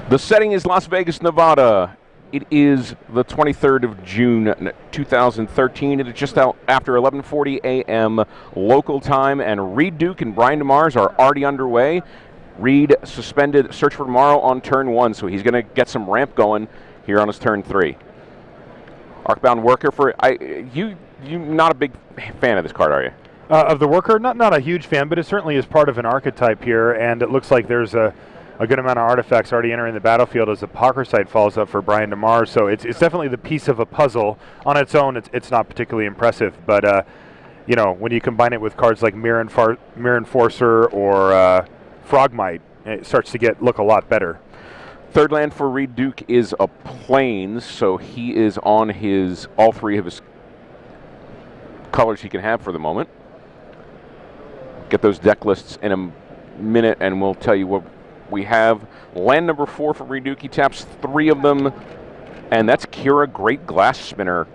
The setting is Las Vegas, Nevada. It is the 23rd of June, 2013. It is just out after 11:40 a.m. local time, and Reed Duke and Brian Demars are already underway. Reed suspended search for tomorrow on turn 1, so he's going to get some ramp going here on his turn 3. Arcbound Worker for you not a big fan of this card, are you? Of the Worker, not a huge fan, but it certainly is part of an archetype here, and it looks like there's a good amount of artifacts already entering the battlefield as the Pockersite falls up for Brian Demars. So it's definitely the piece of a puzzle. On its own, it's not particularly impressive, but you know, when you combine it with cards like Mirror Enforcer or Frogmite, it starts to look a lot better. Third land for Reed Duke is a Plains, so he is on all three of his colors he can have for the moment. Get those deck lists in a minute, and we'll tell you what we have. Land number 4 for Reed Duke. He taps 3 of them, and that's Kira Great Glass Spinner.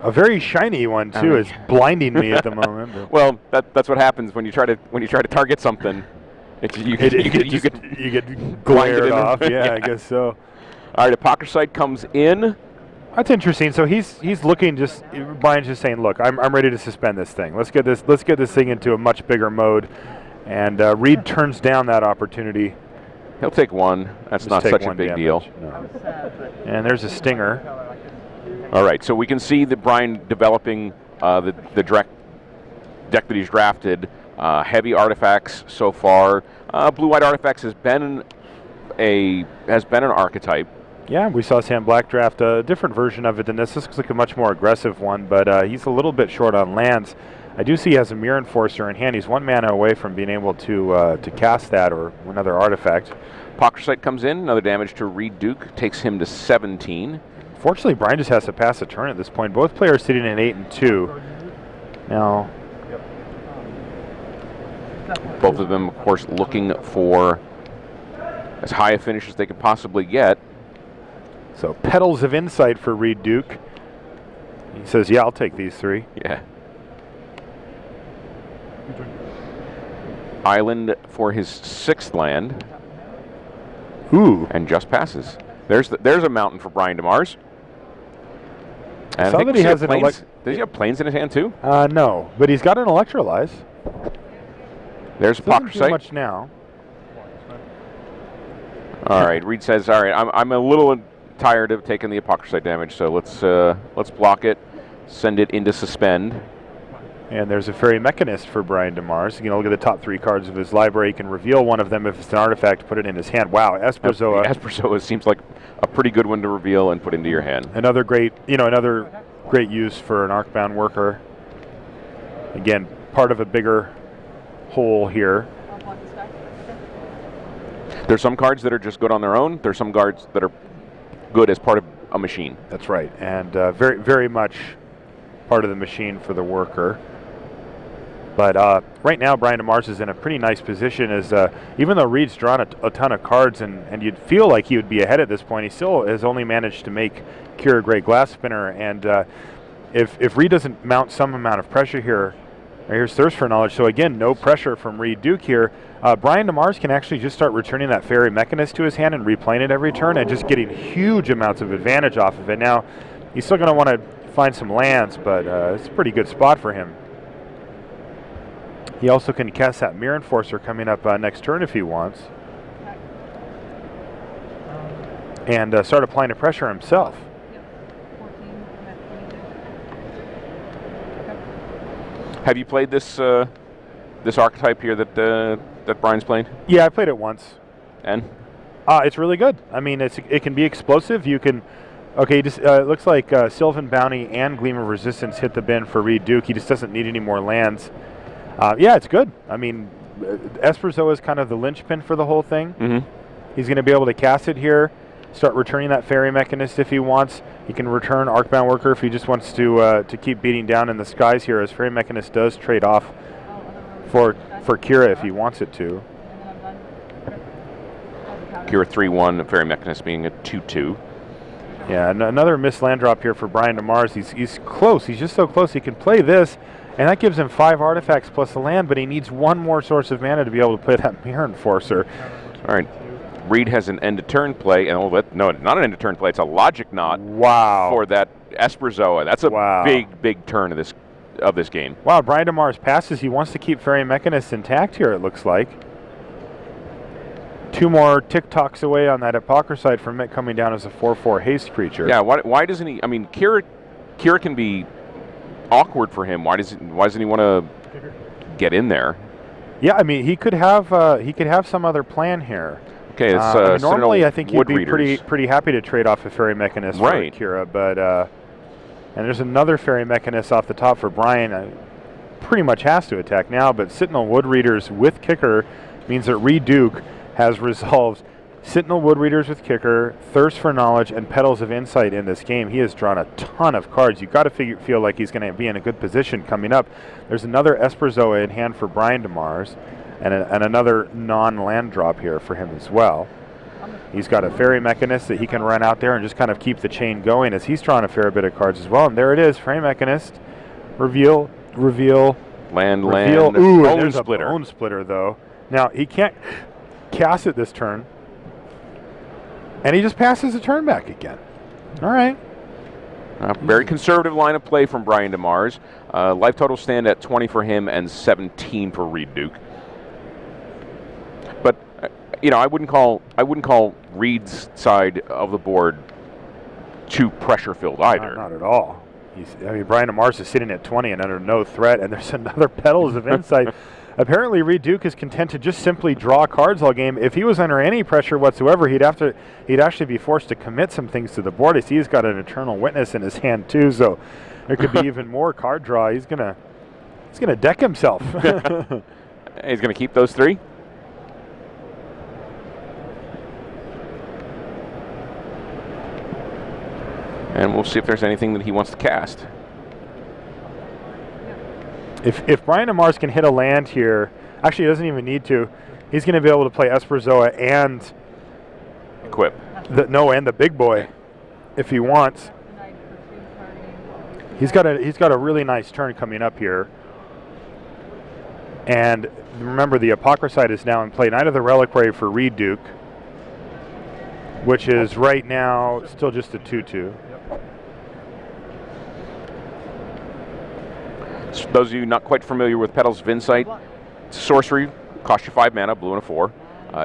A very shiny one too. It's blinding me at the moment. Well, that's what happens when you try to target something. You get glared off. Yeah, I guess so. All right, a Pockersite comes in. That's interesting. So he's looking, Brian's just saying, look, I'm ready to suspend this thing. Let's get this thing into a much bigger mode. And Reed turns down that opportunity. He'll take 1. That's not such a big deal. No. And there's a stinger. All right, so we can see that Brian developing the deck that he's drafted. Heavy artifacts so far. Blue-white artifacts has been an archetype. Yeah, we saw Sam Black draft a different version of it than this. This looks like a much more aggressive one, but he's a little bit short on lands. I do see he has a Mirror Enforcer in hand. He's 1 mana away from being able to cast that or another artifact. Pockersite comes in, another damage to Reed Duke, takes him to 17. Fortunately, Brian just has to pass a turn at this point. Both players sitting at 8 and 2. Now, both of them, of course, looking for as high a finish as they could possibly get. So, Petals of Insight for Reed Duke. He says, yeah, I'll take these 3. Yeah. Island for his 6th land. Ooh. And just passes. There's a mountain for Brian Demars. And I think that he has does he have Plains in his hand too? No, but he's got an Electrolyze. There's a Doesn't do Pockersite. much now. All right, Reed says, all right, I'm a little tired of taking the Pockersite damage, so let's block it, send it into suspend. And there's a Fairy Mechanist for Brian Demars. You can look at the top 3 cards of his library. He can reveal one of them if it's an artifact, put it in his hand. Wow, Esperzoa. Esperzoa seems like a pretty good one to reveal and put into your hand. Another great use for an Arcbound Worker. Again, part of a bigger whole here. There's some cards that are just good on their own. There's some cards that are good as part of a machine. That's right, and very, very much part of the machine for the Worker. But right now, Brian Demars is in a pretty nice position as even though Reed's drawn a ton of cards and you'd feel like he would be ahead at this point, he still has only managed to make Kira Great Glass Spinner. And if Reed doesn't mount some amount of pressure here, here's Thirst for Knowledge. So again, no pressure from Reed Duke here. Brian Demars can actually just start returning that Fairy Mechanist to his hand and replaying it every turn and just getting huge amounts of advantage off of it. Now, he's still going to want to find some lands, but it's a pretty good spot for him. He also can cast that Mirror Enforcer coming up next turn if he wants. And start applying the pressure himself. Have you played this this archetype here that Brian's playing? Yeah, I played it once. And? It's really good. I mean, it can be explosive. You can... Okay, just it looks like Sylvan Bounty and Gleam of Resistance hit the bin for Reed Duke. He just doesn't need any more lands. Yeah, it's good. I mean, Esperzoa is kind of the linchpin for the whole thing. Mm-hmm. He's going to be able to cast it here, start returning that Fairy Mechanist if he wants. He can return Arcbound Worker if he just wants to keep beating down in the skies here, as Fairy Mechanist does trade off for Kira if he wants it to. Kira 3/1, Fairy Mechanist being a 2/2. Yeah, another missed land drop here for Brian Demars. He's close. He's just so close. He can play this, and that gives him 5 artifacts plus a land, but he needs 1 more source of mana to be able to play that Mirror Enforcer. All right. Reed has an end-of-turn play, and no, not an end-of-turn play. It's a logic knot. Wow. For that Esperzoa. That's a big turn of this game. Wow, Brian Demars passes. He wants to keep Fairy Mechanist intact here, it looks like. 2 more tick-tocks away on that Apocryphite from Mick coming down as a 4/4 haste creature. Yeah, why doesn't he? I mean, Kira can be awkward for him. Why doesn't he want to get in there? Yeah, I mean, he could have some other plan here. Okay, it's normally I think you'd be pretty happy to trade off a Fairy Mechanist for Kira, but and there's another Fairy Mechanist off the top for Brian. Pretty much has to attack now, but Sentinel Wood Readers with Kicker means that Reed Duke has resolved Sentinel Wood Readers with Kicker, Thirst for Knowledge, and Petals of Insight in this game. He has drawn a ton of cards. You've got to feel like he's going to be in a good position coming up. There's another Esperzoa in hand for Brian Demars, and another non-land drop here for him as well. He's got a Fairy Mechanist that he can run out there and just kind of keep the chain going as he's drawn a fair bit of cards as well. And there it is, Fairy Mechanist, reveal, land, Ooh, bone there's splitter. A bone splitter though. Now he can't cast it this turn, and he just passes the turn back again. All right. Very conservative line of play from Brian Demars. Life total stand at 20 for him and 17 for Reed Duke. But I wouldn't call Reed's side of the board too pressure filled either. Not at all. Brian Demars is sitting at 20 and under no threat, and there's another Petals of Insight. Apparently, Reed Duke is content to just simply draw cards all game. If he was under any pressure whatsoever, he'd actually be forced to commit some things to the board. I see he's got an Eternal Witness in his hand too, so there could be even more card draw. He's gonna deck himself. He's gonna keep those 3. And we'll see if there's anything that he wants to cast. If Brian Demars can hit a land here, actually he doesn't even need to. He's going to be able to play Esperzoa and Equip. And the big boy, if he wants. He's got a really nice turn coming up here. And remember, the Apocryphite is now in play. Knight of the Reliquary for Reed Duke, which is right now still just a 2/2. So those of you not quite familiar with Petals of Insight, it's a sorcery, costs you 5 mana, blue and a 4.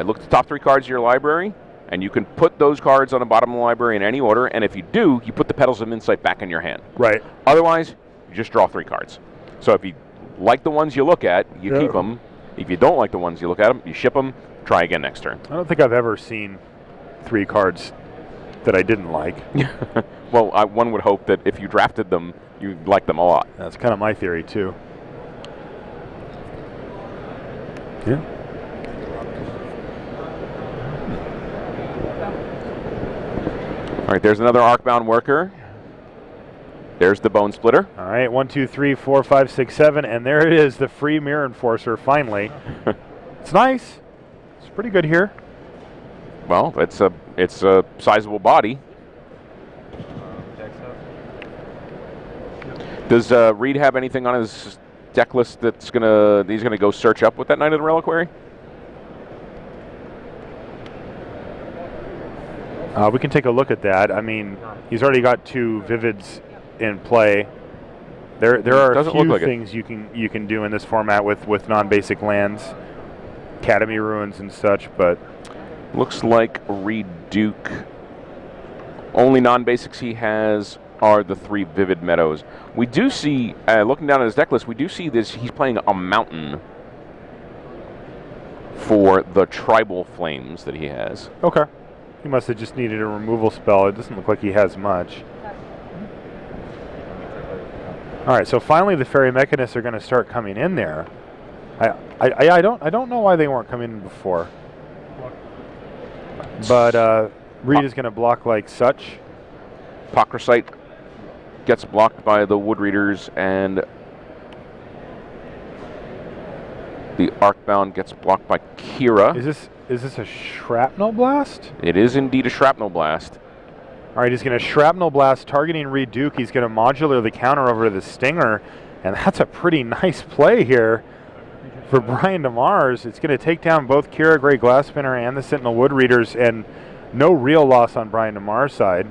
Look at the top 3 cards of your library, and you can put those cards on the bottom of the library in any order, and if you do, you put the Petals of Insight back in your hand. Right. Otherwise, you just draw 3 cards. So if you like the ones you look at, you keep them. If you don't like the ones you look at them, you ship them, try again next turn. I don't think I've ever seen 3 cards that I didn't like. Well, one would hope that if you drafted them, you like them a lot. That's kind of my theory too. Yeah. All right, there's another Arcbound Worker. There's the Bone Splitter. All right, 1, 2, 3, 4, 5, 6, 7, and there it is, the free Mirror Enforcer. Finally, it's nice. It's pretty good here. Well, it's a sizable body. Does Reed have anything on his deck list he's gonna go search up with that Knight of the Reliquary? We can take a look at that. I mean, he's already got 2 Vivids in play. There are a few things you can do in this format with non-basic lands, Academy Ruins and such, but looks like Reed Duke. Only non-basics he has are the 3 Vivid Meadows. We do see, looking down at his deck list, we do see this. He's playing a mountain for the Tribal Flames that he has. Okay. He must have just needed a removal spell. It doesn't look like he has much. All right, so finally the Fairy Mechanists are going to start coming in there. I don't know why they weren't coming in before. But Reed is going to block like such. Apocryphite gets blocked by the Wood Readers, and the Arcbound gets blocked by Kira. Is this a Shrapnel Blast? It is indeed a Shrapnel Blast. All right, he's going to Shrapnel Blast, targeting Reed Duke. He's going to modular the counter over to the Stinger, and that's a pretty nice play here. for Brian Demars, it's going to take down both Kira Gray Glass Spinner and the Sentinel Wood Readers, and no real loss on Brian Demars' side.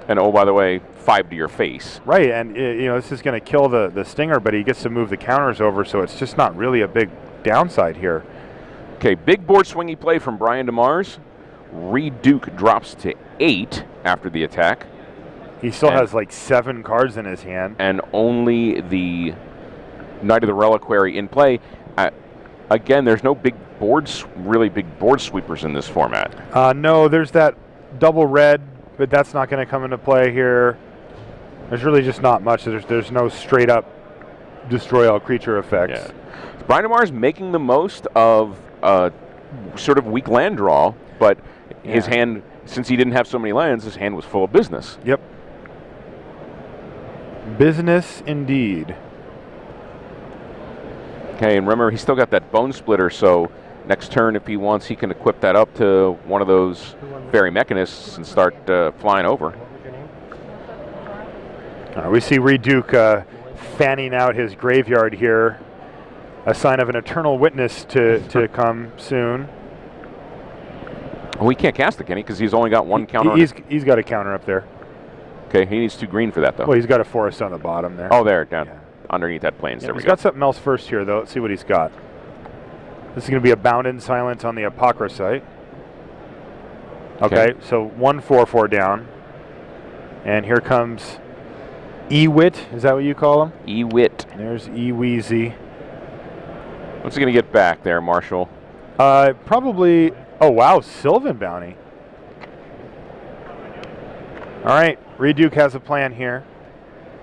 And oh, by the way, 5 to your face. Right, and this is going to kill the Stinger, but he gets to move the counters over, so it's just not really a big downside here. Okay, big board swingy play from Brian Demars. Reed Duke drops to 8 after the attack. He still has like 7 cards in his hand. And only the Knight of the Reliquary in play. Again, there's no really big board sweepers in this format. No, there's that double red, but that's not going to come into play here. There's really just not much. There's no straight up destroy all creature effects. Yeah. Brian Demars making the most of sort of weak land draw, but his hand, since he didn't have so many lands, his hand was full of business. Yep. Business indeed. Okay, and remember, he's still got that Bone Splitter, so next turn, if he wants, he can equip that up to one of those fairy mechanists and start flying over. We see Reed Duke fanning out his graveyard here, a sign of an eternal witness to come soon. Well, he can't cast it, can he? Because he's only got one counter. He's got a counter up there. Okay, he needs 2 green for that, though. Well, he's got a forest on the bottom there. Oh, there, down underneath that plains. There we go. He's got something else first here, though. Let's see what he's got. This is going to be a Bound in Silence on the Apocryphite. Okay, so 1 4/4 down. And here comes E-Wit. Is that what you call him? E-Wit. There's E-Weezy. What's he going to get back there, Marshall? Probably... Oh, wow, Sylvan Bounty. All right, Reed Duke has a plan here.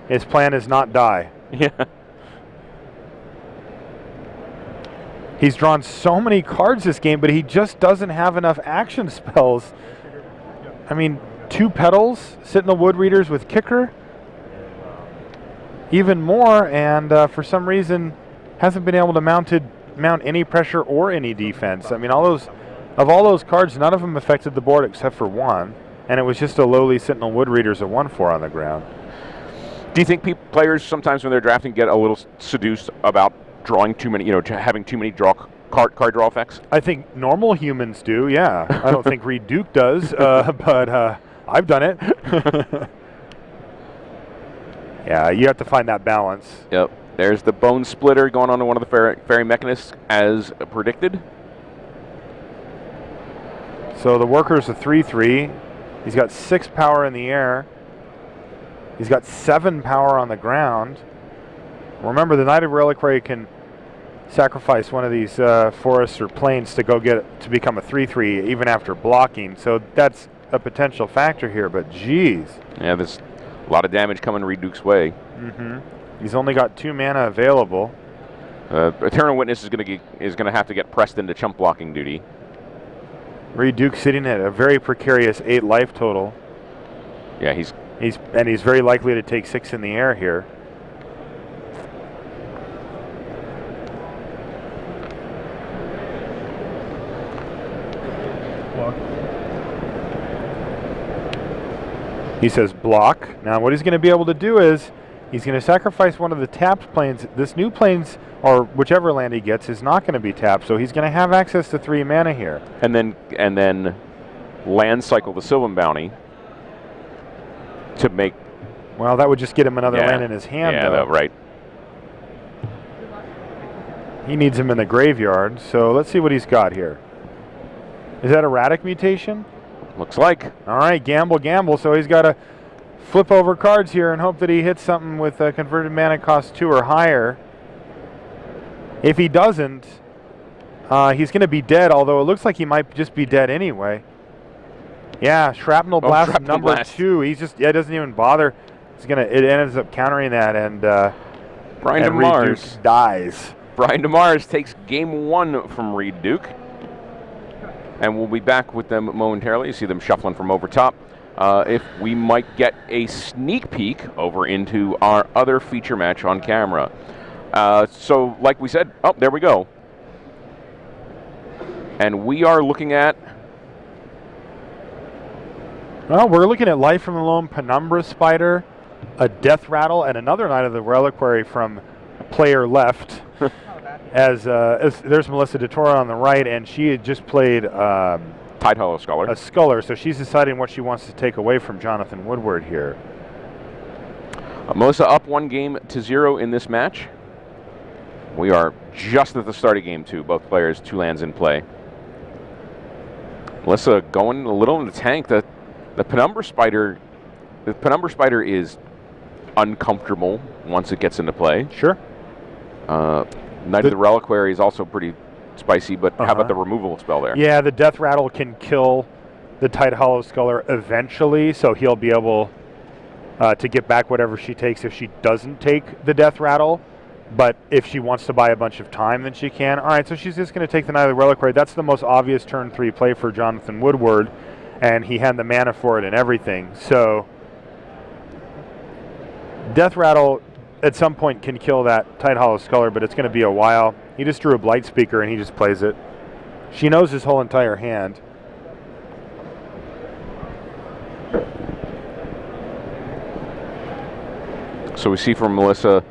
His plan is not die. Yeah. He's drawn so many cards this game, but he just doesn't have enough action spells. I mean, 2 Petals, Sentinel Wood Readers with Kicker. Even more, and for some reason, hasn't been able to mount any pressure or any defense. I mean, of all those cards, none of them affected the board except for 1, and it was just a lowly Sentinel Wood Readers at 1/4 on the ground. Do you think players sometimes when they're drafting get a little seduced about drawing too many, having too many card draw effects? I think normal humans do, yeah. I don't think Reed Duke does, but I've done it. Yeah, you have to find that balance. Yep. There's the Bone Splitter going on to one of the fairy mechanists as predicted. So the worker's a 3/3. He's got 6 power in the air. He's got 7 power on the ground. Remember, the Knight of Reliquary can sacrifice one of these forests or plains to become a 3/3 even after blocking. So that's a potential factor here. But geez, yeah, there's a lot of damage coming Reed Duke's way. He's only got 2 mana available. Eternal Witness is going to have to get pressed into chump blocking duty. Reed Duke sitting at a very precarious 8 life total. Yeah, he's very likely to take 6 in the air here. He says block. Now what he's going to be able to do is he's going to sacrifice one of the tapped planes. This new planes, or whichever land he gets, is not going to be tapped, so he's going to have access to 3 mana here. And then land cycle the Sylvan Bounty to make... Well, that would just get him another land in his hand, though. Right. He needs him in the graveyard, so let's see what he's got here. Is that erratic mutation? Looks like. All right, gamble. So he's got to flip over cards here and hope that he hits something with a converted mana cost 2 or higher. If he doesn't, he's going to be dead, although it looks like he might just be dead anyway. Yeah, Shrapnel Blast number 2. He's just, doesn't even bother. It ends up countering that, and Brian Demars dies. Brian Demars takes game 1 from Reed Duke. And we'll be back with them momentarily. You see them shuffling from over top. If we might get a sneak peek over into our other feature match on camera. So, like we said, there we go. And we are looking at... Well, we're looking at Life from the Lone Penumbra Spider, a Death Rattle, and another Knight of the Reliquary from player left. as there's Melissa Detora on the right, and she had just played Tide Hollow Sculler. a Sculler, so she's deciding what she wants to take away from Jonathan Woodward here. Melissa up 1-0 in this match. We are just at the start of game 2. Both players, 2 lands in play. Melissa going a little in the tank. The Penumbra Spider is uncomfortable once it gets into play. Sure. Knight of the Reliquary is also pretty spicy, but how about the removal spell there? Yeah, the Death Rattle can kill the Tide Hollow Sculler eventually, so he'll be able to get back whatever she takes if she doesn't take the Death Rattle. But if she wants to buy a bunch of time, then she can. All right, so she's just going to take the Knight of the Reliquary. That's the most obvious turn 3 play for Jonathan Woodward, and he had the mana for it and everything. So Death Rattle at some point can kill that Tide Hollow Sculler, but it's going to be a while. He just drew a Blight Speaker, and he just plays it. She knows his whole entire hand. So we see from Melissa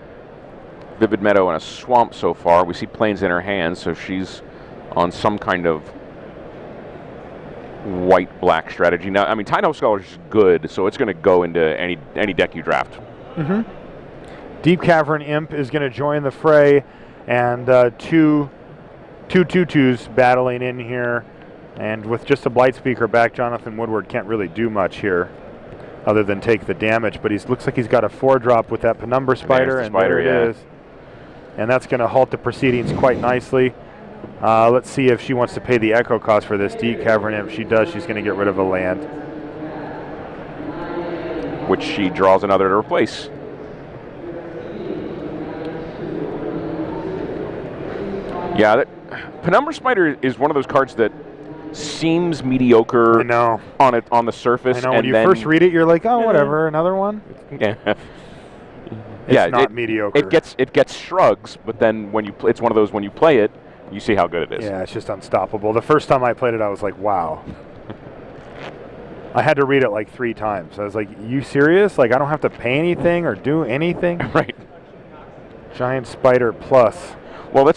Vivid Meadow and a Swamp so far. We see Plains in her hand, so she's on some kind of white-black strategy. Now, I mean, Tide Hollow Sculler is good, so it's going to go into any deck you draft. Deep Cavern Imp is going to join the fray, and two 2/2s battling in here. And with just a Blight Speaker back, Jonathan Woodward can't really do much here other than take the damage. But he looks like he's got a 4-drop with that Penumbra Spider, and there it is. And that's going to halt the proceedings quite nicely. Let's see if she wants to pay the echo cost for this Deep Cavern Imp. If she does, she's going to get rid of a land, which she draws another to replace. Yeah, Penumbra Spider is one of those cards that seems mediocre on the surface. I know, when you first read it, you're like, oh, whatever, another one? Yeah. It's not mediocre. It gets shrugs, but then when it's one of those when you play it, you see how good it is. Yeah, it's just unstoppable. The first time I played it, I was like, wow. I had to read it like 3 times. I was like, you serious? Like, I don't have to pay anything or do anything? Right. Giant Spider Plus. Well,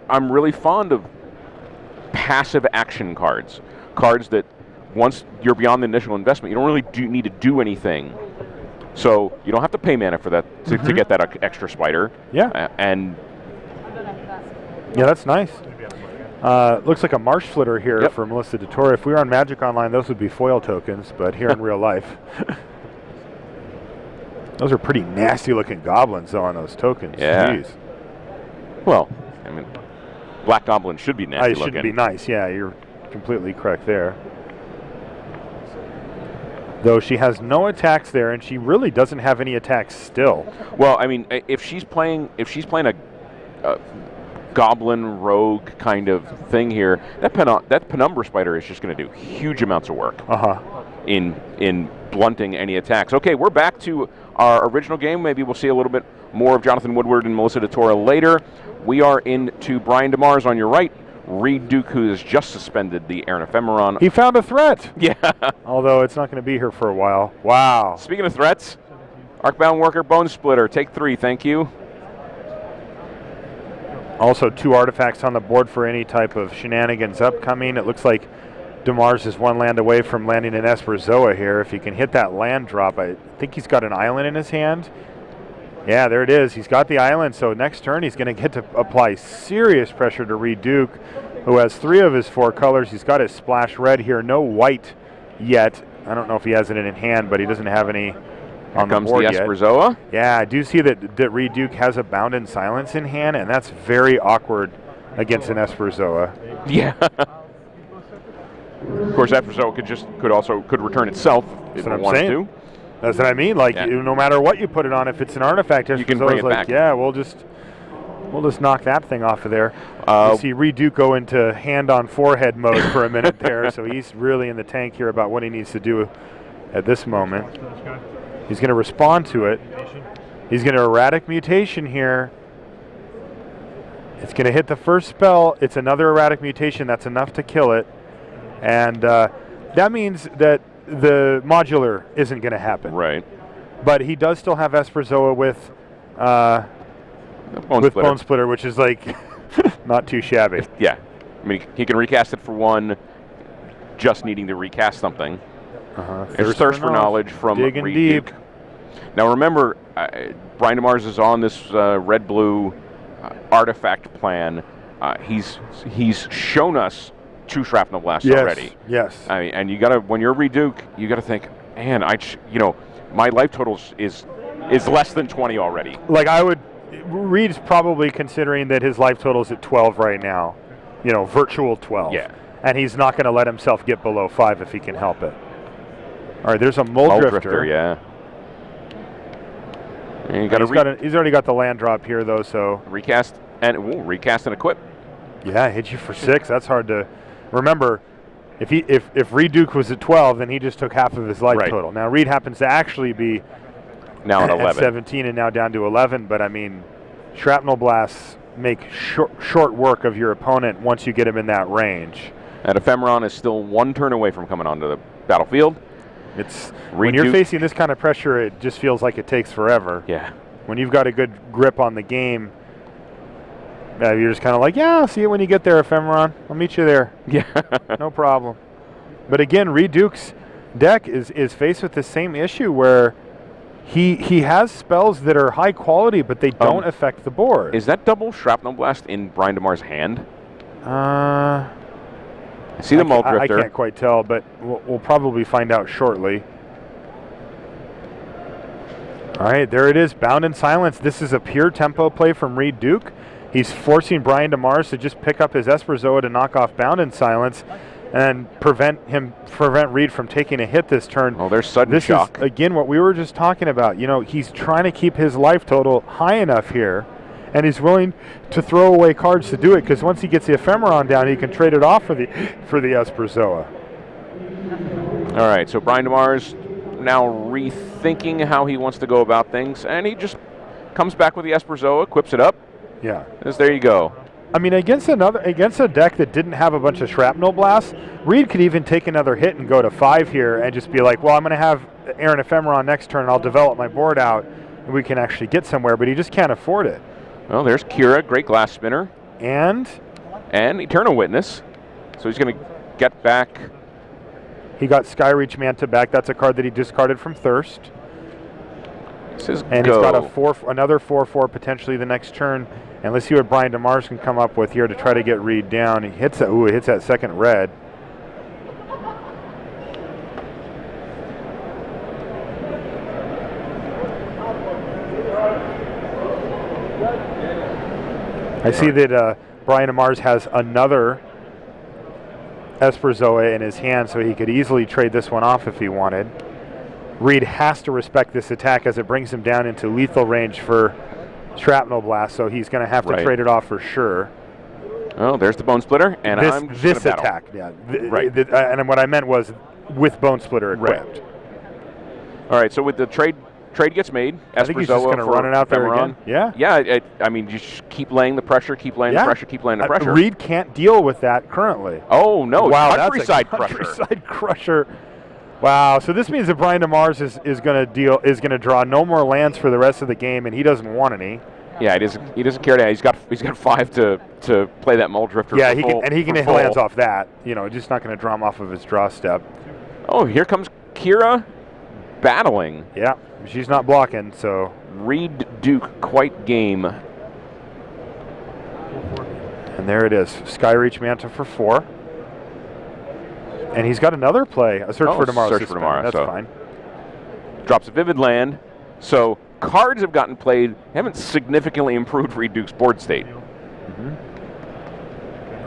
I'm really fond of passive action cards. Cards that once you're beyond the initial investment, you don't really need to do anything. So you don't have to pay mana for that to get that extra spider. Yeah. And yeah, that's nice. Looks like a Marsh Flitter here for Melissa Detora. If we were on Magic Online, those would be foil tokens, but here in real life. Those are pretty nasty looking goblins though on those tokens. Yeah. Jeez. Well, I mean, Black Goblin should be nasty looking. It should be nice, yeah, you're completely correct there. Though she has no attacks there, and she really doesn't have any attacks still. Well, I mean, if she's playing a Goblin Rogue kind of thing here, that Penumbra Spider is just going to do huge amounts of work in blunting any attacks. Okay, we're back to our original game. Maybe we'll see a little bit more of Jonathan Woodward and Melissa Detora later. We are into Brian Demars on your right. Reed Duke, who has just suspended the Aaron Ephemeron. He found a threat. Yeah. Although it's not going to be here for a while. Wow. Speaking of threats, Arcbound Worker, Bone Splitter, take 3, thank you. Also 2 artifacts on the board for any type of shenanigans upcoming. It looks like Demars is 1 land away from landing an Esperzoa here. If he can hit that land drop, I think he's got an island in his hand. Yeah, there it is. He's got the island, so next turn he's going to get to apply serious pressure to Reed Duke, who has 3 of his 4 colors. He's got his splash red here. No white yet. I don't know if he has it in hand, but he doesn't have any on the board yet. Here comes the Esperzoa. Yeah, I do see that Reed Duke has a Bound in Silence in hand, and that's very awkward against an Esperzoa. Yeah. Of course, Esperzoa could return itself if it wanted to. That's what I mean. Like, no matter what you put it on, if it's an artifact, you can bring it back. Yeah, we'll just knock that thing off of there. You see Reed Duke go into hand-on-forehead mode for a minute there, so he's really in the tank here about what he needs to do at this moment. He's going to respond to it. He's going to Erratic Mutation here. It's going to hit the first spell. It's another Erratic Mutation. That's enough to kill it. And that means that the modular isn't going to happen. Right. But he does still have Esperzoa with with Bone Splitter, which is like not too shabby. Yeah. I mean, he can recast it for 1, just needing to recast something. There's Thirst for Knowledge from Digging Reed deep. Duke. Now remember, Brian Demars is on this red-blue artifact plan. He's shown us 2 shrapnel blasts already. Yes. I mean, and you gotta, when you're Reed Duke, you gotta think, man, my life total is less than 20 already. Like Reed's probably considering that his life total is at 12 right now. Virtual 12. Yeah. And he's not going to let himself get below 5 if he can help it. All right, there's a Mole Drifter. Yeah. And he's already got the land drop here, though, so. Recast and equip. Yeah, hit you for 6. That's hard to remember. If Reed Duke was at 12, then he just took half of his life total. Now, Reed happens to actually be now at 11. 17 and now down to 11, but I mean, shrapnel blasts make short work of your opponent once you get him in that range. And Ephemeron is still 1 turn away from coming onto the battlefield. When you're facing this kind of pressure, it just feels like it takes forever. Yeah. When you've got a good grip on the game, you're just kind of like, yeah, I'll see you when you get there, Ephemeron. I'll meet you there. Yeah. No problem. But again, Reed Duke's deck is faced with the same issue where he has spells that are high quality, but they don't affect the board. Is that double Shrapnel Blast in Brian Demars' hand? I see the Mole Drifter. I can't quite tell, but we'll probably find out shortly. All right, there it is, Bound in Silence. This is a pure tempo play from Reed Duke. He's forcing Brian Demars to just pick up his Esperzoa to knock off Bound in Silence and prevent Reed from taking a hit this turn. Oh, there's sudden shock. This is, again, what we were just talking about. He's trying to keep his life total high enough here, and he's willing to throw away cards to do it, because once he gets the Ephemeron down, he can trade it off for the Esperzoa. All right, so Brian Demars now rethinking how he wants to go about things, and he just comes back with the Esperzoa, equips it up. Yeah. There you go. I mean, against a deck that didn't have a bunch of shrapnel blasts, Reed could even take another hit and go to 5 here and just be like, well, I'm going to have Aaron Ephemeron next turn, and I'll develop my board out, and we can actually get somewhere, but he just can't afford it. Well, there's Kira, great glass spinner. And Eternal Witness. So he's going to get back. He got Skyreach Manta back. That's a card that he discarded from Thirst. And he's got another 4/4 potentially the next turn. And let's see what Brian Demars can come up with here to try to get Reed down. He hits that. Ooh, he hits that second red. I see that Brian Demars has another Esperzoa in his hand, so he could easily trade this one off if he wanted. Reed has to respect this attack as it brings him down into lethal range for Shrapnel Blast, so he's going to have to trade it off for sure. Oh, there's the Bone Splitter, and this attack, yeah. And what I meant was with Bone Splitter equipped. Right. All right, so with the trade gets made. I think he's just going to run it out there again. Yeah. Yeah, I mean, you just keep laying the pressure, keep laying the pressure, keep laying the pressure. Reed can't deal with that currently. Oh, no. Wow, Countryside that's a Countryside Crusher. Wow, so this means that Brian Demars is going to draw no more lands for the rest of the game, and he doesn't want any. Yeah, he doesn't care. He's got 5 to play that Mole Drifter. Yeah, he can hit lands off that. Just not going to draw him off of his draw step. Oh, here comes Kira battling. Yeah, she's not blocking, so. Reed Duke, quite game. And there it is, Skyreach Manta for 4. And he's got another play, a Search for Tomorrow. Search for Tomorrow, that's fine. Drops a Vivid Land. So cards have gotten played, haven't significantly improved Reed Duke's board state. Mm-hmm.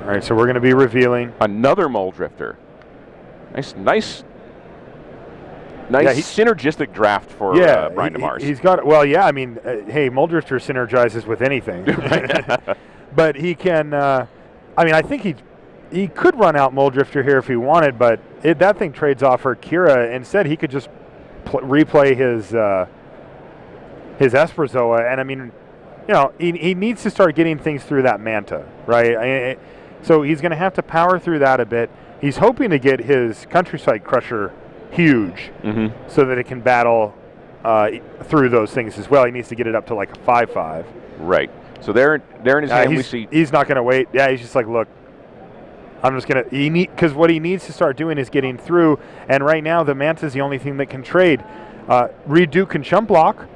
All right, so we're going to be revealing. Another Mole Drifter. Nice synergistic draft for Brian Demars. He's got, I mean, hey, Mole Drifter synergizes with anything. But he can, I mean, I think he could run out Mole Drifter here if he wanted, but that thing trades off for Kira. Instead, he could just replay his Esperzoa, and I mean, he needs to start getting things through that Manta, right? So he's going to have to power through that a bit. He's hoping to get his Countryside Crusher huge, so that it can battle through those things as well. He needs to get it up to like a 5/5. Right. So there in his hand we see. He's not going to wait. Yeah, he's just like, look, I'm just going to, because what he needs to start doing is getting through, and right now the Manta's the only thing that can trade. Reed Duke can chump block.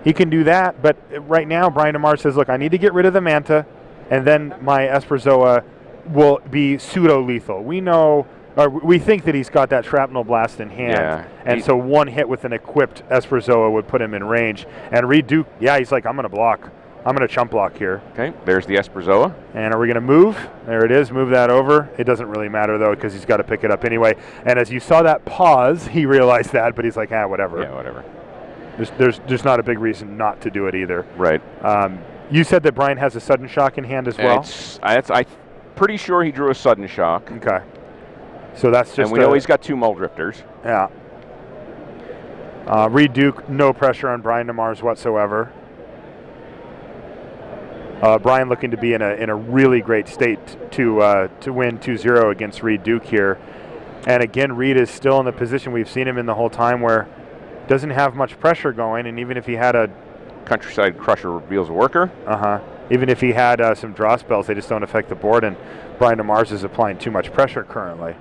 He can do that, but right now Brian Demars says, look, I need to get rid of the Manta, and then my Esperzoa will be pseudo-lethal. We think that he's got that shrapnel blast in hand, and so one hit with an equipped Esperzoa would put him in range. And Reed Duke, he's like, I'm going to block. I'm going to chump block here. Okay, there's the Esperzoa. And are we going to move? There it is. Move that over. It doesn't really matter, though, because he's got to pick it up anyway. And as you saw that pause, he realized that, but he's like, whatever. Yeah, whatever. There's not a big reason not to do it either. Right. You said that Brian has a sudden shock in hand as well? I'm pretty sure he drew a sudden shock. Okay. So that's just. And we know he's got 2 Mull Drifters. Yeah. Reed Duke, no pressure on Brian Demars whatsoever. Brian looking to be in a really great state to win 2-0 against Reed Duke here. And again, Reed is still in the position we've seen him in the whole time where doesn't have much pressure going, and even if he had a Countryside Crusher reveals a worker. Even if he had some draw spells, they just don't affect the board, and Brian Demars is applying too much pressure currently.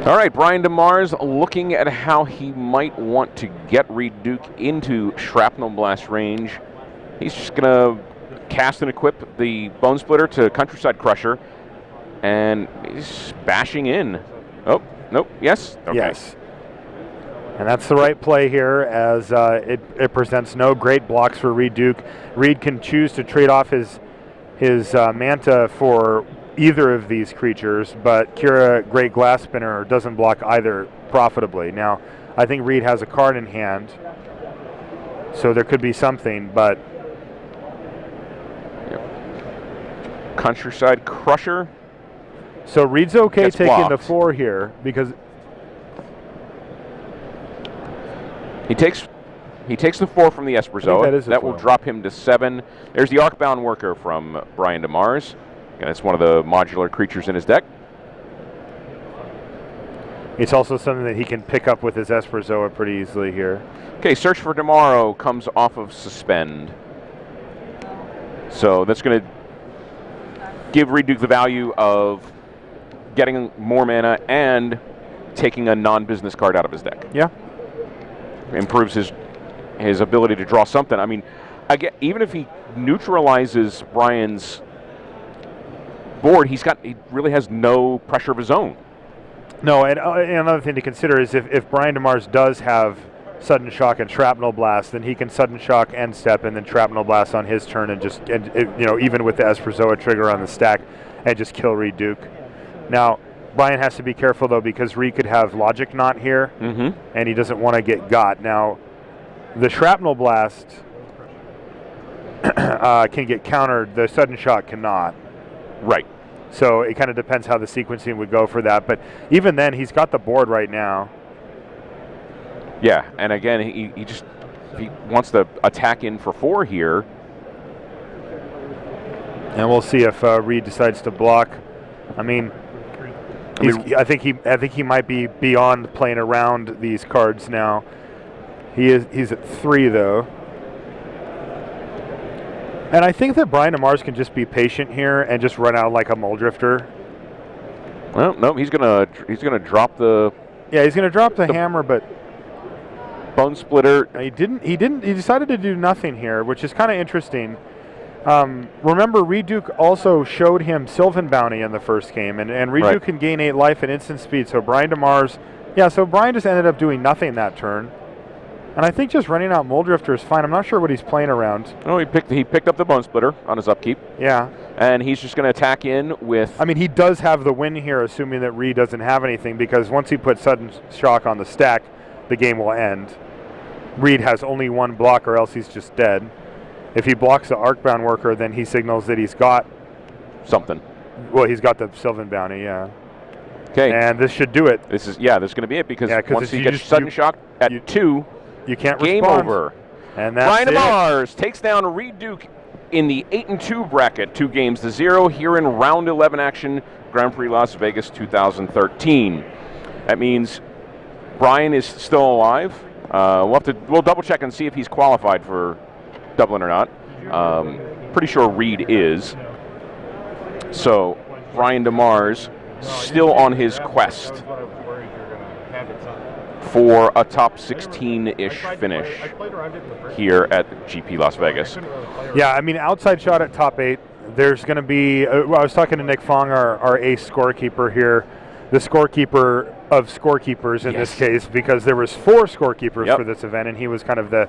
All right, Brian Demars looking at how he might want to get Reed Duke into Shrapnel Blast range. He's just going to cast and equip the Bone Splitter to Countryside Crusher, and he's bashing in. Oh, nope, yes? Okay. Yes. And that's the right play here, as it presents no great blocks for Reed Duke. Reed can choose to trade off his Manta for either of these creatures, but Kira Great Glass Spinner doesn't block either profitably. Now, I think Reed has a card in hand, so there could be something, but... Countryside Crusher. So Reed's okay Gets taking blocked. the 4 here, because... He takes the 4 from the Esperzoa. That will drop him to 7. There's the Arcbound Worker from Brian Demars. And it's one of the modular creatures in his deck. It's also something that he can pick up with his Esperzoa pretty easily here. Okay, Search for Tomorrow comes off of Suspend. So that's going to give Reed Duke the value of getting more mana and taking a non-business card out of his deck. Yeah. Improves his ability to draw something. I mean, even if he neutralizes Brian's board, he really has no pressure of his own. No, and another thing to consider is if Brian Demars does have Sudden Shock and Shrapnel Blast, then he can Sudden Shock end step and then Shrapnel Blast on his turn and just even with the Esperzoa trigger on the stack and just kill Reed Duke. Now, Brian has to be careful though, because Reed could have Logic Knot here, and he doesn't want to get got. Now, the Shrapnel Blast can get countered. The Sudden Shock cannot. Right. So it kind of depends how the sequencing would go for that. But even then, he's got the board right now. Yeah, and again, he wants to attack in for 4 here. And we'll see if Reed decides to block. I think he might be beyond playing around these cards now. He's at 3 though. And I think that Brian Demars can just be patient here and just run out like a Mull Drifter. Well, no, he's gonna drop the. Yeah, he's gonna drop the hammer, but Bone Splitter. He didn't. He decided to do nothing here, which is kind of interesting. Remember, Reed Duke also showed him Sylvan Bounty in the first game, and Reed Duke can gain 8 life and instant speed. So Brian Demars, so Brian just ended up doing nothing that turn. And I think just running out Mull Drifter is fine. I'm not sure what he's playing around. Oh, he picked up the Bone Splitter on his upkeep. Yeah. And he's just going to attack in with... he does have the win here, assuming that Reed doesn't have anything, because once he puts Sudden Shock on the stack, the game will end. Reed has only 1 block, or else he's just dead. If he blocks the Arcbound Worker, then he signals that he's got... something. Well, he's got the Sylvan Bounty, yeah. Okay. And this should do it. This is this is going to be it, because once he gets Sudden Shock at 2... You can't game respond. over. And that's Brian Demars takes down Reed Duke in the 8-2 bracket, 2 games to 0 here in round 11 action, Grand Prix Las Vegas 2013. That means Brian is still alive. We'll double check and see if he's qualified for Dublin or not. Pretty sure Reed is. So Brian Demars still on his quest for a top 16-ish finish here at GP Las Vegas. Yeah, I mean, outside shot at top 8. There's going to be, I was talking to Nick Fong, our ace scorekeeper here, the scorekeeper of scorekeepers in this case, because there was 4 scorekeepers for this event, and he was kind of the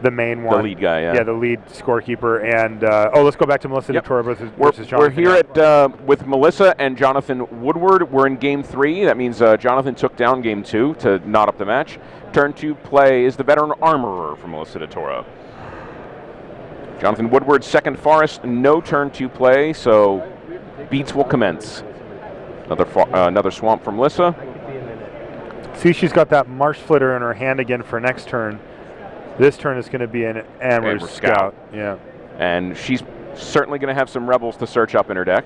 main one. The lead guy, yeah. Yeah, the lead scorekeeper. And, let's go back to Melissa Detora versus Jonathan. We're here with Melissa and Jonathan Woodward. We're in Game 3. That means Jonathan took down Game 2 to knot up the match. Turn 2 play is the veteran armorer for Melissa Detora. Jonathan Woodward, second forest, no turn 2 play, so beats will commence. Another swamp from Melissa. See, she's got that marsh flitter in her hand again for next turn. This turn is going to be an Amber Scout. Yeah. And she's certainly going to have some rebels to search up in her deck.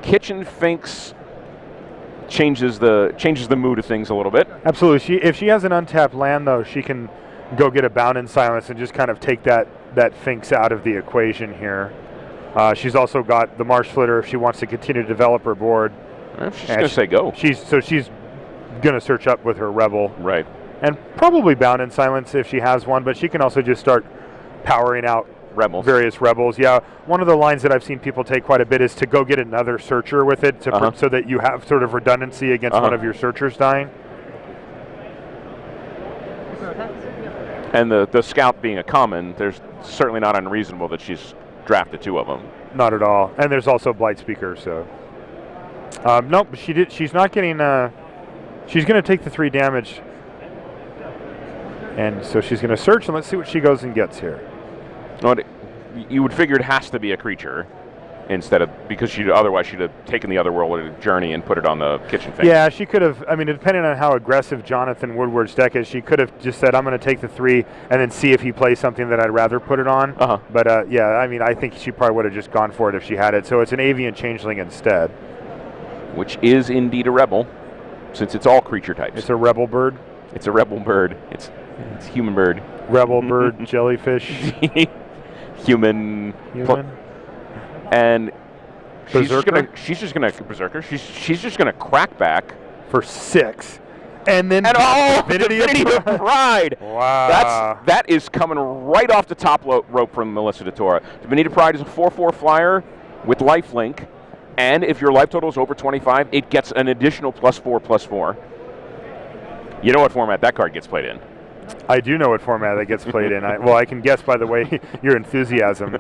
Kitchen Finks changes the mood of things a little bit. Absolutely. If she has an untapped land, though, she can go get a Bound in Silence and just kind of take that Finks out of the equation here. She's also got the Marsh Flitter if she wants to continue to develop her board. She's going to say go. She's going to search up with her Rebel. Right. And probably Bound in Silence if she has one, but she can also just start powering out various Rebels. Yeah, one of the lines that I've seen people take quite a bit is to go get another Searcher with it so that you have sort of redundancy against one of your Searchers dying. And the Scout being a common, there's certainly not unreasonable that she's drafted 2 of them. Not at all. And there's also Blight Speaker, so. Nope, she's not getting, she's going to take the 3 damage. And so she's going to search, and let's see what she goes and gets here. You would figure it has to be a creature instead of, because otherwise she'd have taken the other world at a journey and put it on the Kitchen Finks. Yeah, she could have, I mean, depending on how aggressive Jonathan Woodward's deck is, she could have just said, I'm going to take the 3 and then see if he plays something that I'd rather put it on. But yeah, I mean, I think she probably would have just gone for it if she had it. So it's an Avian Changeling instead. Which is indeed a rebel, since it's all creature types. It's a rebel bird? It's a rebel bird. It's human bird. Rebel bird, jellyfish. Human. And she's just gonna berserker. She's just gonna crack back for 6, and then Divinity of Pride. Wow, that is coming right off the top rope from Melissa Detora. Divinity of Pride is a 4/4 flyer with lifelink, and if your life total is over 25, it gets an additional +4/+4. You know what format that card gets played in? I do know what format that gets played in. I can guess by the way your enthusiasm.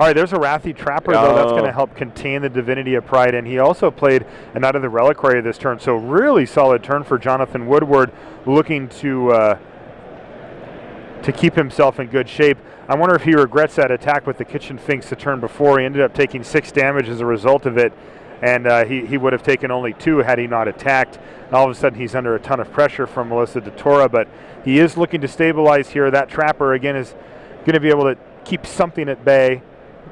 All right, there's a Wrathy Trapper, though. That's going to help contain the Divinity of Pride. And he also played a Knight of the Reliquary this turn. So really solid turn for Jonathan Woodward, looking to keep himself in good shape. I wonder if he regrets that attack with the Kitchen Finks the turn before. He ended up taking 6 damage as a result of it. And he would have taken only 2 had he not attacked. And all of a sudden, he's under a ton of pressure from Melissa Detora. But he is looking to stabilize here. That Trapper, again, is going to be able to keep something at bay.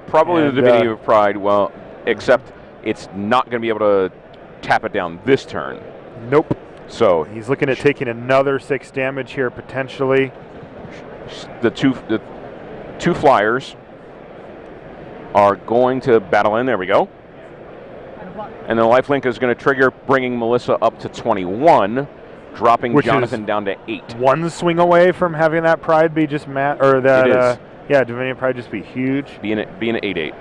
Probably the Divinity of Pride, well, except it's not going to be able to tap it down this turn. Nope. So he's looking at taking another 6 damage here, potentially. The two flyers are going to battle in. There we go. And the lifelink is going to trigger, bringing Melissa up to 21, dropping Jonathan down to 8. 1 swing away from having that Pride be just yeah, Divinity of Pride just be huge. Be an 8/8.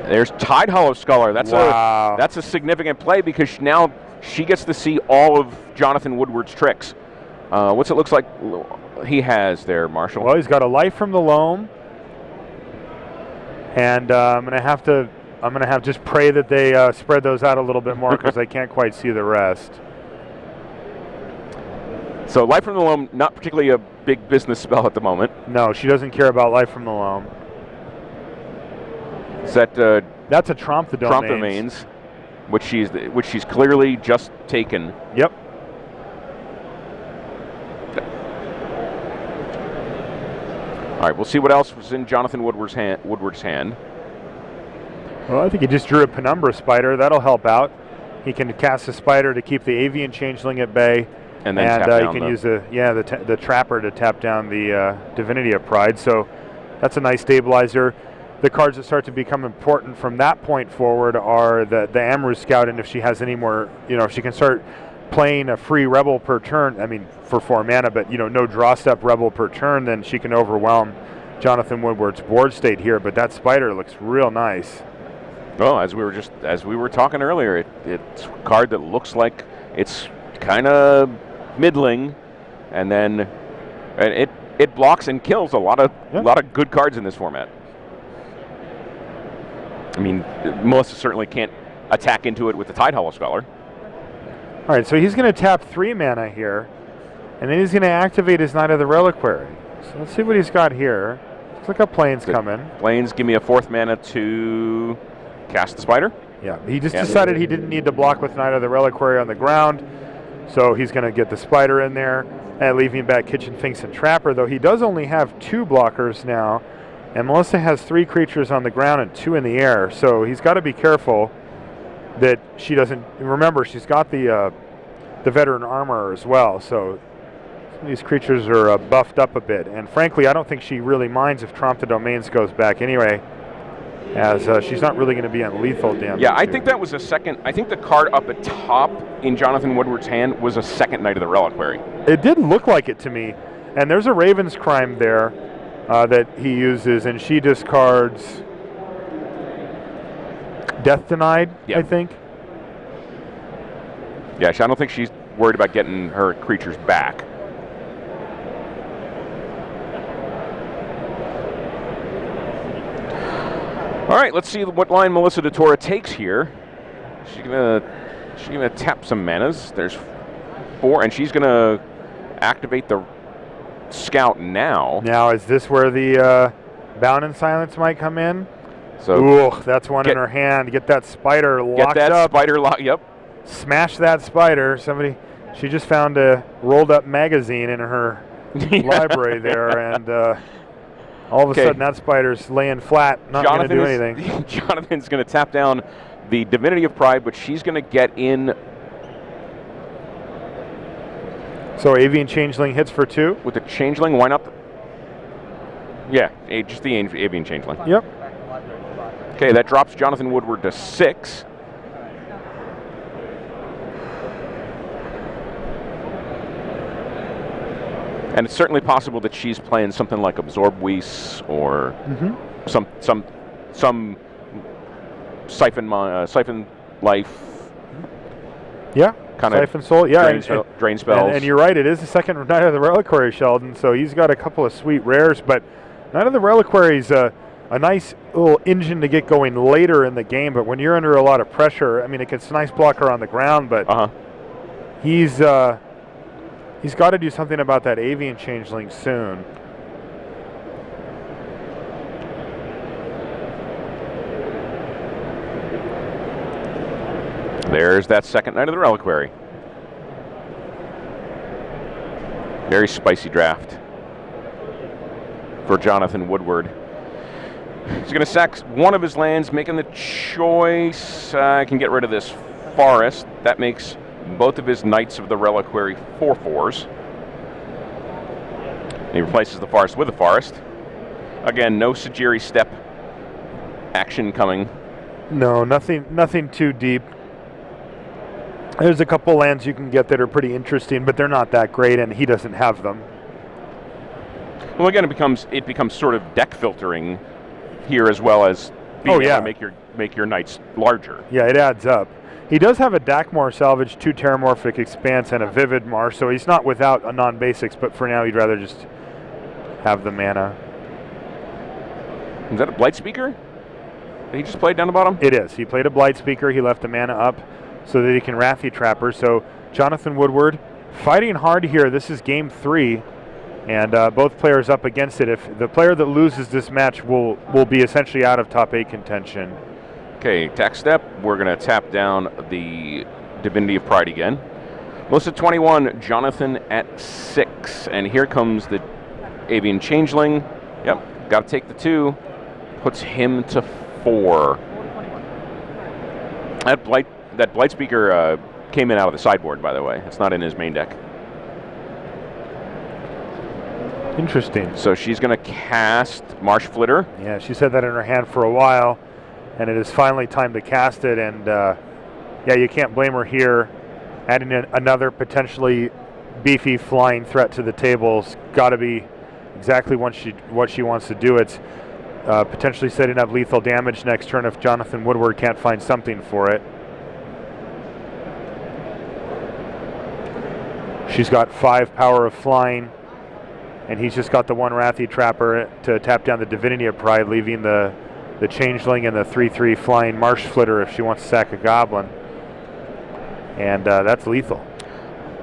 There's Tide Hollow Scholar. That's a significant play because now she gets to see all of Jonathan Woodward's tricks. What's it looks like he has there, Marshall? Well, he's got a life from the loam, and I'm gonna have just pray that they spread those out a little bit more because I can't quite see the rest. So Life from the Loam, not particularly a big business spell at the moment. No, she doesn't care about Life from the Loam. Is that that's a Tromp the Domains. Tromp Domains, which she's clearly just taken. Yep. All right, we'll see what else was in Jonathan Woodward's hand. Well, I think he just drew a Penumbra Spider. That'll help out. He can cast a spider to keep the Avian Changeling at bay. And then tap down he can use the Trapper to tap down the Divinity of Pride. So that's a nice stabilizer. The cards that start to become important from that point forward are the Amaru Scout, and if she has any more, if she can start playing a free Rebel per turn, I mean for 4 mana, but no draw step Rebel per turn, then she can overwhelm Jonathan Woodward's board state here. But that spider looks real nice. Well, as we were talking earlier, it's a card that looks like it's kind of middling, and then it blocks and kills a lot of good cards in this format. I mean, Melissa certainly can't attack into it with the Tide Hollow Scholar. All right, so he's going to tap 3 mana here, and then he's going to activate his Knight of the Reliquary. So let's see what he's got here. Looks like a Plains coming. Plains, give me a 4th mana to cast the spider. Yeah, he just decided he didn't need to block with Knight of the Reliquary on the ground, so he's going to get the spider in there and leaving back Kitchen Finks and Trapper, though he does only have 2 blockers now, and Melissa has 3 creatures on the ground and 2 in the air, so he's got to be careful that she doesn't. Remember, she's got the Veteran Armorer as well, so these creatures are buffed up a bit. And frankly, I don't think she really minds if Trompe the Domains goes back anyway, as she's not really going to be on lethal damage. Yeah, I think that was a second. I think the card up at top in Jonathan Woodward's hand was a second Knight of the Reliquary. It did look like it to me. And there's a Raven's Crime there that he uses, and she discards Death Denied, I think. Yeah, I don't think she's worried about getting her creatures back. All right, let's see what line Melissa Detora takes here. She's gonna tap some manas. There's 4, and she's gonna activate the Scout now. Now, is this where the Bound in Silence might come in? So, ooh, that's one in her hand. Get that spider locked up. Get that spider locked. Yep. Smash that spider. She just found a rolled-up magazine in her library there, and all of a sudden that spider's laying flat, not going to do anything. Jonathan's going to tap down the Divinity of Pride, but she's going to get in. So Avian Changeling hits for 2? With the Changeling, why not? Yeah, just the Avian Changeling. Yep. Okay, that drops Jonathan Woodward to 6. And it's certainly possible that she's playing something like Absorb Weiss or some Siphon Life. Yeah. Kind of Siphon Soul. Yeah. Drain spells. And you're right, it is the second Knight of the Reliquary, Sheldon, so he's got a couple of sweet rares, but Knight of the Reliquary is a nice little engine to get going later in the game, but when you're under a lot of pressure, I mean, it's a nice blocker on the ground, but he's got to do something about that Avian Changeling soon. There's that second Knight of the Reliquary. Very spicy draft for Jonathan Woodward. He's going to sack one of his lands, making the choice. I can get rid of this forest. That makes both of his Knights of the Reliquary 4/4s. And he replaces the forest with a forest. Again, no Sajiri step action coming. No, nothing too deep. There's a couple lands you can get that are pretty interesting, but they're not that great, and he doesn't have them. Well, again, it becomes sort of deck filtering here, as well as being able to make your Knights larger. Yeah, it adds up. He does have a Dakmor Salvage, 2 Terramorphic Expanse, and a Vivid Mar, so he's not without a non-basics, but for now he'd rather just have the mana. Is that a Blight Speaker that he just played down the bottom? It is. He played a Blight Speaker. He left the mana up so that he can Wrathy Trapper. So Jonathan Woodward fighting hard here. This is game 3, and both players up against it. If the player that loses this match will be essentially out of top 8 contention. Okay, attack step. We're going to tap down the Divinity of Pride again. Melissa 21, Jonathan at 6. And here comes the Avian Changeling. Yep, got to take the 2. Puts him to 4. That that Blight Speaker came in out of the sideboard, by the way. It's not in his main deck. Interesting. So she's going to cast Marsh Flitter. Yeah, she said that in her hand for a while, and it is finally time to cast it. And yeah, you can't blame her here. Adding in another potentially beefy flying threat to the table's got to be exactly what she wants to do. It's potentially setting up lethal damage next turn if Jonathan Woodward can't find something for it. She's got 5 power of flying, and he's just got the 1 Wrathy Trapper to tap down the Divinity of Pride, leaving the Changeling and the 3/3 flying Marsh Flitter if she wants to sack a Goblin. And that's lethal.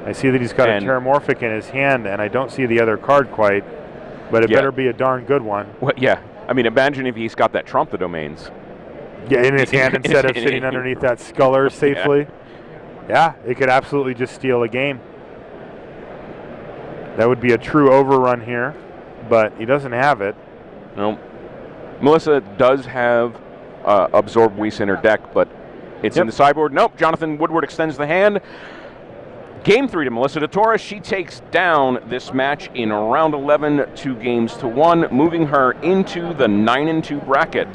I see that he's got a Terramorphic in his hand, and I don't see the other card quite, but it better be a darn good one. Well, yeah, I mean, imagine if he's got that Trump the Domains. Yeah, in his hand instead of sitting underneath that Sculler safely. Yeah, it could absolutely just steal a game. That would be a true overrun here, but he doesn't have it. No. Melissa does have Absorb Whis in her deck, but it's in the sideboard. Nope, Jonathan Woodward extends the hand. Game 3 to Melissa Detora. She takes down this match in round 11, 2 games to 1, moving her into the 9-2 bracket.